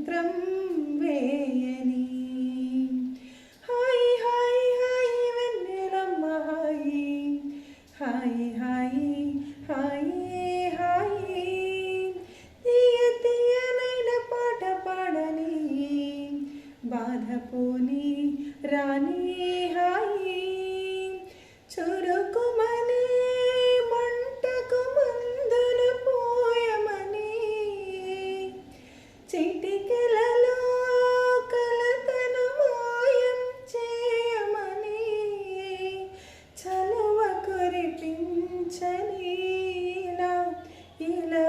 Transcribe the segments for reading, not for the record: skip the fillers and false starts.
మంత్రం వేయని హాయి హాయి హాయి వెన్నెలమ్మ హాయి హాయి హాయి హాయి హాయి తీయ తీయనైన పాట పాడని బాధపోని రాణి హాయి చురుకుమని మంటకు మందులు పోయమని చిటికెలలో కలతను మాయం చేయమని చలువ కురిపించని ఇలా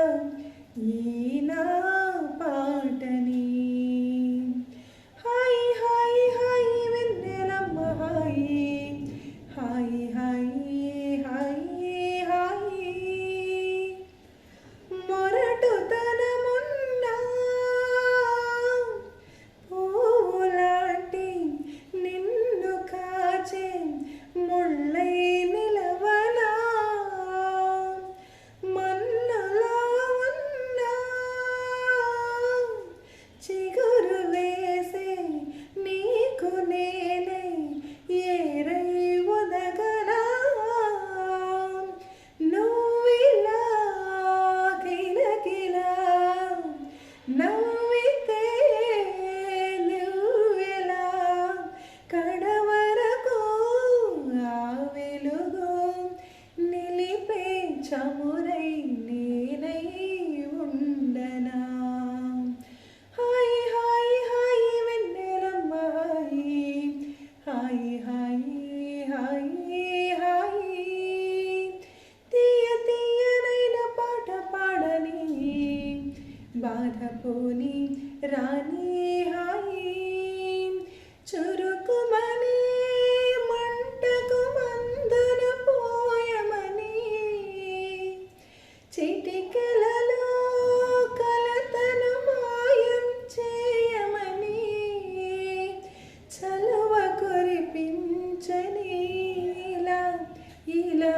ఈనా పాటని హాయి హాయి హాయి వెన్నెలమ్మ హాయి హాయి హాయి హాయి హాయి మొరటుతనమున్నా పూలాంటి నిన్ను కాచే ముళ్ళై నిలవనా మన్నులో ఉన్నా చిగురు వేసే నీకు నేనే ఏరై ఒదగనా నువ్విలా కిలకిలా నవ్వితే నువ్వెలా కడవరకు ఆ వెలుగు నిలిపే చమురై నేనై ఉండనా హాయి హాయి హాయి వెన్నెలమ్మ హాయి హాయి హాయి హాయి హాయి తీయ తీయనైన పాట పాడని బాధపోని రాణి హాయి చురుకుమని మంటకు మందులు పోయమని చిటికెలలో కలతను మాయం చేయమని చలువ కురిపించని ఇలా ఈనా